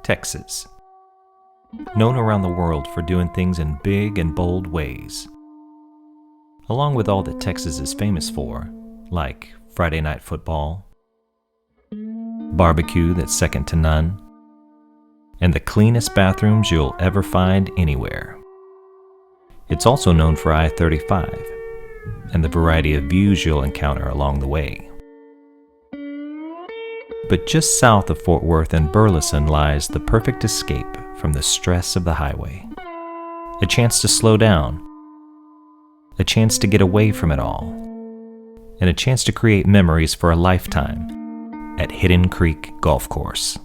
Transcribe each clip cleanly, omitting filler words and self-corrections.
Texas. Known around the world for doing things in big and bold ways. Along with all that Texas is famous for, like Friday night football, barbecue that's second to none, and the cleanest bathrooms you'll ever find anywhere. It's also known for I-35 and the variety of views you'll encounter along the way. But just south of Fort Worth and Burleson lies the perfect escape from the stress of the highway. A chance to slow down, a chance to get away from it all, and a chance to create memories for a lifetime at Hidden Creek Golf Course.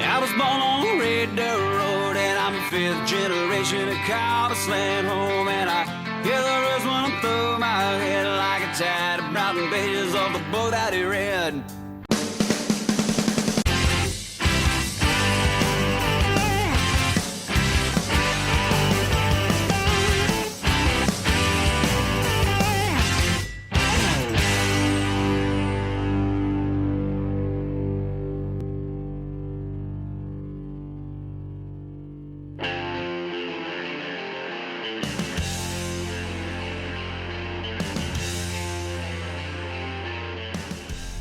I was born on a red dirt road, and I'm a fifth generation of cow to slant home, and I hear the words running through my head like a tide of brown pages of the book that he read.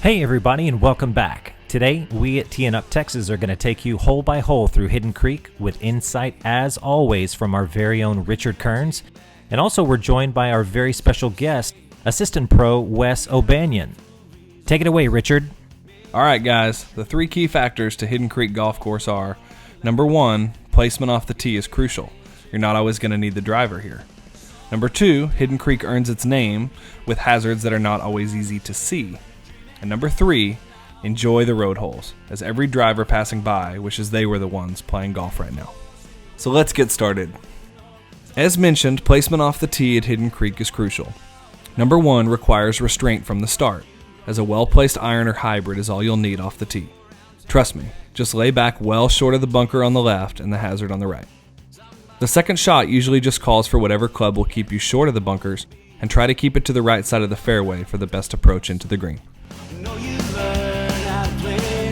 Hey everybody, and welcome back. Today, we at Teeing Up Texas are going to take you hole by hole through Hidden Creek with insight, as always, from our very own Richard Kearns. And also, we're joined by our very special guest, Assistant Pro Wes O'Banion. Take it away, Richard. All right, guys. The three key factors to Hidden Creek Golf Course are, number one, placement off the tee is crucial. You're not always going to need the driver here. Number two, Hidden Creek earns its name with hazards that are not always easy to see. And number three, enjoy the road holes, as every driver passing by wishes they were the ones playing golf right now. So let's get started. As mentioned, placement off the tee at Hidden Creek is crucial. Number one requires restraint from the start, as a well-placed iron or hybrid is all you'll need off the tee. Trust me, just lay back well short of the bunker on the left and the hazard on the right. The second shot usually just calls for whatever club will keep you short of the bunkers, and try to keep it to the right side of the fairway for the best approach into the green. Know you learn how to play.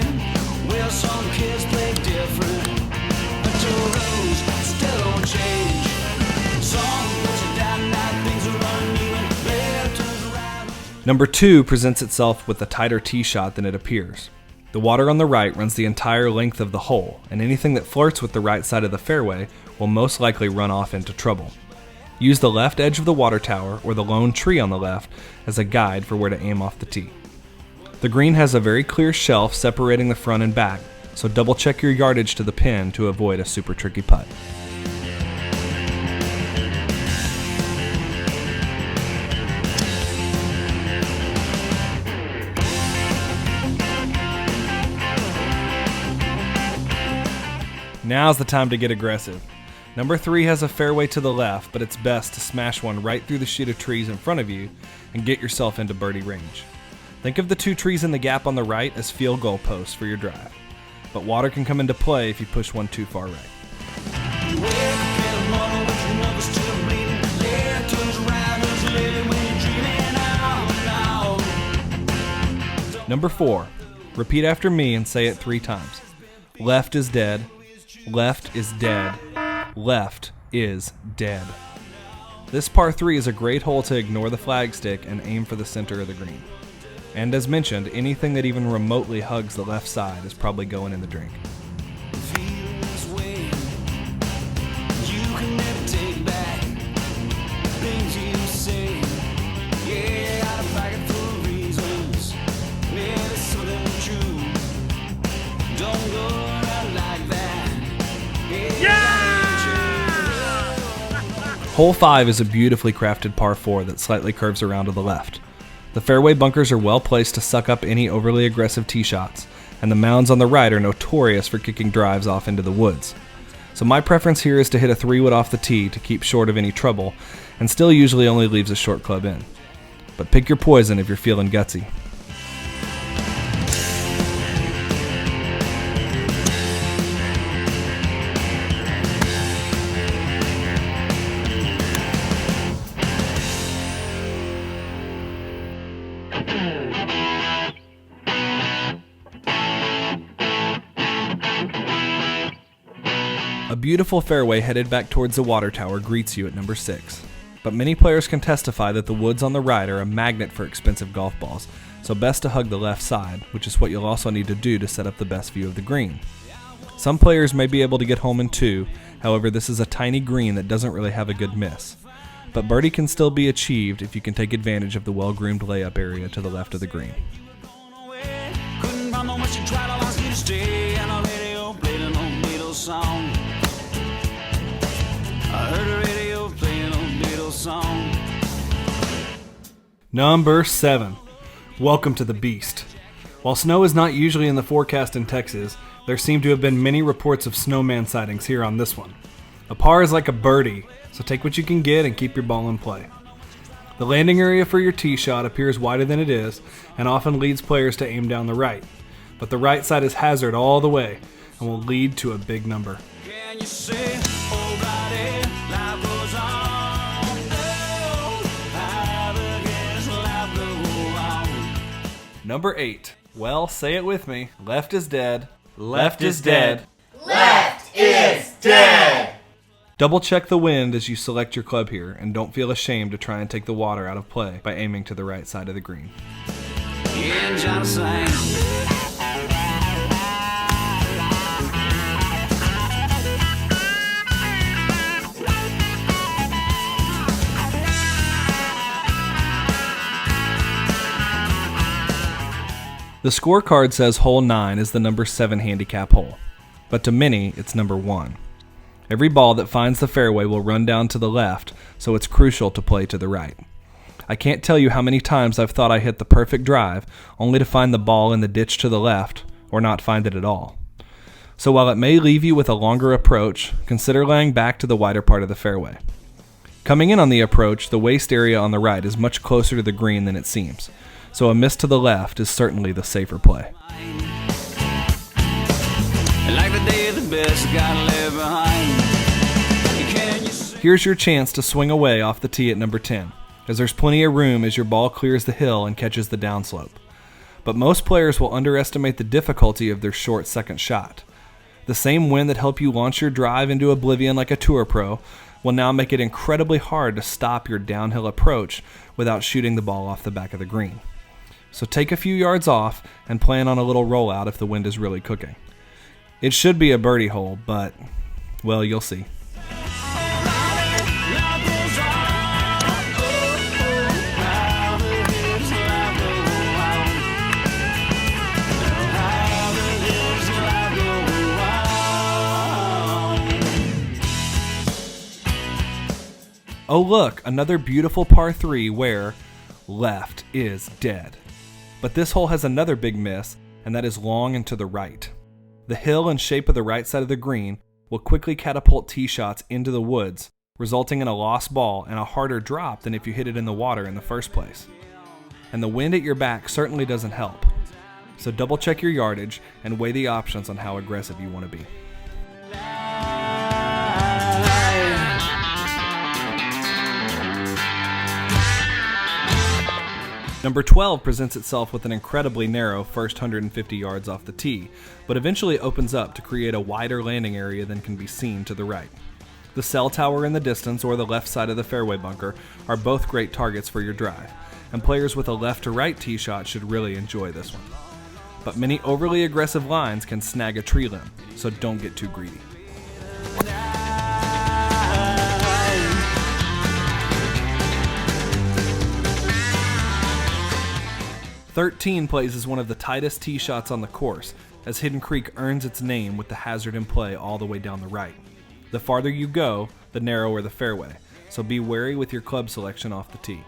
Well, some kids play different, but your rules still don't change. Some put you down like things are uneven. Left turns around. Number two presents itself with a tighter tee shot than it appears. The water on the right runs the entire length of the hole, and anything that flirts with the right side of the fairway will most likely run off into trouble. Use the left edge of the water tower or the lone tree on the left as a guide for where to aim off the tee. The green has a very clear shelf separating the front and back, so double check your yardage to the pin to avoid a super tricky putt. Now's the time to get aggressive. Number three has a fairway to the left, but it's best to smash one right through the sheet of trees in front of you and get yourself into birdie range. Think of the two trees in the gap on the right as field goal posts for your drive, but water can come into play if you push one too far right. Number four, repeat after me and say it 3 times. Left is dead, left is dead, left is dead. This par 3 is a great hole to ignore the flagstick and aim for the center of the green. And as mentioned, anything that even remotely hugs the left side is probably going in the drink. Hole 5 is a beautifully crafted par 4 that slightly curves around to the left. The fairway bunkers are well placed to suck up any overly aggressive tee shots, and the mounds on the right are notorious for kicking drives off into the woods. So my preference here is to hit a 3-wood off the tee to keep short of any trouble, and still usually only leaves a short club in. But pick your poison if you're feeling gutsy. A beautiful fairway headed back towards the water tower greets you at number 6. But many players can testify that the woods on the right are a magnet for expensive golf balls, so best to hug the left side, which is what you'll also need to do to set up the best view of the green. Some players may be able to get home in 2, however this is a tiny green that doesn't really have a good miss. But birdie can still be achieved if you can take advantage of the well-groomed layup area to the left of the green. Couldn't find no much to try to ask you to stay, and a radio played an old Beatle song. I heard a radio play an old Beatle song. Number 7. Welcome to the Beast. While snow is not usually in the forecast in Texas, there seem to have been many reports of snowman sightings here on this one. A par is like a birdie, so take what you can get and keep your ball in play. The landing area for your tee shot appears wider than it is and often leads players to aim down the right. But the right side is hazard all the way and will lead to a big number. Can you say, oh, buddy, life goes on. Oh, I guess life goes on. Number 8. Well, say it with me. Left is dead. Left is dead. Left is dead! Double check the wind as you select your club here, and don't feel ashamed to try and take the water out of play by aiming to the right side of the green. Yeah, John sang. The scorecard says hole 9 is the number 7 handicap hole, but to many, it's number 1. Every ball that finds the fairway will run down to the left, so it's crucial to play to the right. I can't tell you how many times I've thought I hit the perfect drive, only to find the ball in the ditch to the left, or not find it at all. So while it may leave you with a longer approach, consider laying back to the wider part of the fairway. Coming in on the approach, the waist area on the right is much closer to the green than it seems, so a miss to the left is certainly the safer play. Like the day of the best, gotta live behind. Can you see? Here's your chance to swing away off the tee at number 10, as there's plenty of room as your ball clears the hill and catches the downslope. But most players will underestimate the difficulty of their short second shot. The same wind that helped you launch your drive into oblivion like a tour pro will now make it incredibly hard to stop your downhill approach without shooting the ball off the back of the green. So take a few yards off and plan on a little rollout if the wind is really cooking. It should be a birdie hole, but, well, you'll see. Oh look, another beautiful par 3 where left is dead. But this hole has another big miss, and that is long and to the right. The hill and shape of the right side of the green will quickly catapult tee shots into the woods, resulting in a lost ball and a harder drop than if you hit it in the water in the first place. And the wind at your back certainly doesn't help. So double check your yardage and weigh the options on how aggressive you want to be. Number 12 presents itself with an incredibly narrow first 150 yards off the tee, but eventually opens up to create a wider landing area than can be seen to the right. The cell tower in the distance or the left side of the fairway bunker are both great targets for your drive, and players with a left to right tee shot should really enjoy this one. But many overly aggressive lines can snag a tree limb, so don't get too greedy. 13 plays as one of the tightest tee shots on the course, as Hidden Creek earns its name with the hazard in play all the way down the right. The farther you go, the narrower the fairway, so be wary with your club selection off the tee.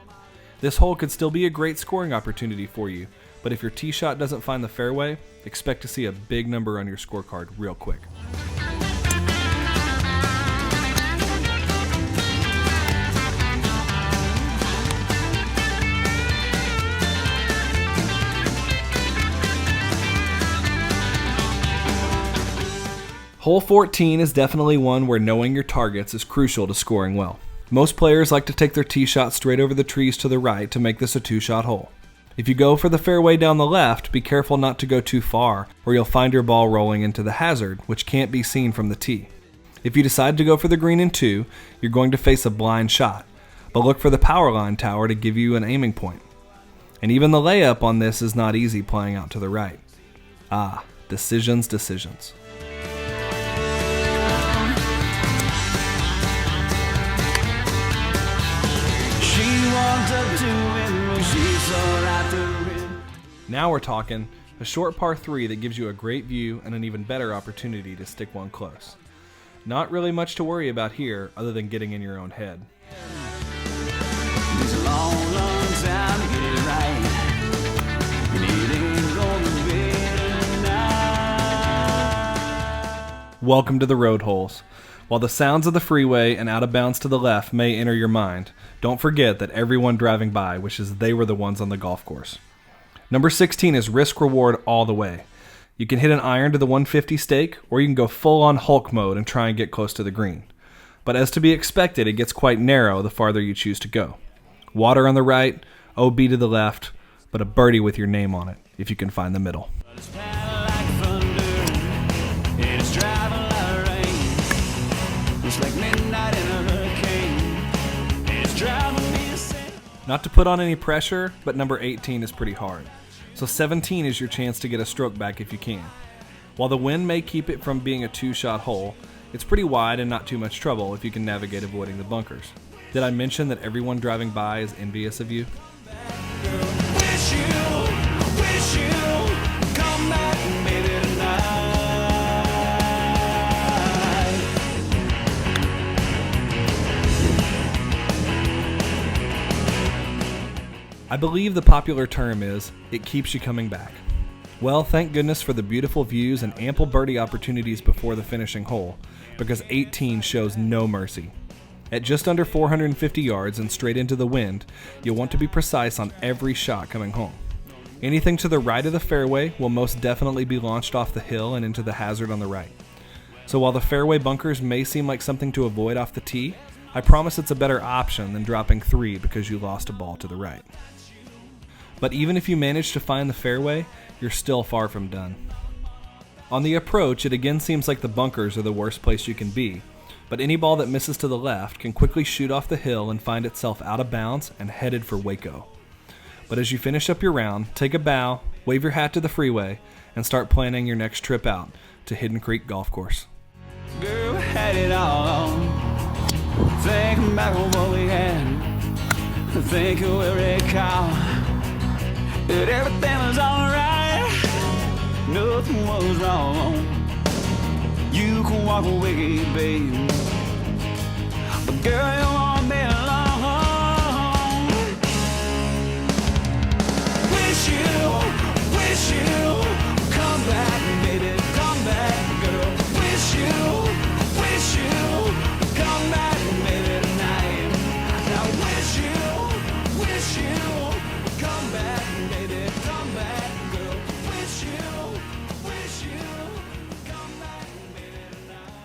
This hole could still be a great scoring opportunity for you, but if your tee shot doesn't find the fairway, expect to see a big number on your scorecard real quick. Hole 14 is definitely one where knowing your targets is crucial to scoring well. Most players like to take their tee shot straight over the trees to the right to make this a two-shot hole. If you go for the fairway down the left, be careful not to go too far, or you'll find your ball rolling into the hazard, which can't be seen from the tee. If you decide to go for the green in 2, you're going to face a blind shot, but look for the power line tower to give you an aiming point. And even the layup on this is not easy playing out to the right. Decisions. Now we're talking a short par 3 that gives you a great view and an even better opportunity to stick one close. Not really much to worry about here other than getting in your own head. It's a long, long time to get it right. And it ain't gonna be tonight. Welcome to the road holes. While the sounds of the freeway and out of bounds to the left may enter your mind, don't forget that everyone driving by wishes they were the ones on the golf course. Number 16 is risk reward all the way. You can hit an iron to the 150 stake, or you can go full on Hulk mode and try and get close to the green. But as to be expected, it gets quite narrow the farther you choose to go. Water on the right, OB to the left, but a birdie with your name on it, if you can find the middle. It's paddling like thunder, and it's driving like rain. It's like midnight in a hurricane, and it's driving me insane. Not to put on any pressure, but number 18 is pretty hard. So 17 is your chance to get a stroke back if you can. While the wind may keep it from being a 2-shot hole, it's pretty wide and not too much trouble if you can navigate avoiding the bunkers. Did I mention that everyone driving by is envious of you? Wish you come back maybe tonight. I believe the popular term is, it keeps you coming back. Well, thank goodness for the beautiful views and ample birdie opportunities before the finishing hole, because 18 shows no mercy. At just under 450 yards and straight into the wind, you'll want to be precise on every shot coming home. Anything to the right of the fairway will most definitely be launched off the hill and into the hazard on the right. So while the fairway bunkers may seem like something to avoid off the tee, I promise it's a better option than dropping 3 because you lost a ball to the right. But even if you manage to find the fairway, you're still far from done. On the approach, it again seems like the bunkers are the worst place you can be, but any ball that misses to the left can quickly shoot off the hill and find itself out of bounds and headed for Waco. But as you finish up your round, take a bow, wave your hat to the freeway, and start planning your next trip out to Hidden Creek Golf Course. Girl, we had it all. Thinking back on what we had. Thinking we recall that everything was alright. Nothing was wrong. You can walk away, babe, but girl, you won't be alone. Wish you come back, baby, come back, girl. Wish you come back, baby, tonight. Now wish you come back, baby, come back, girl. Wish you come back, baby, tonight.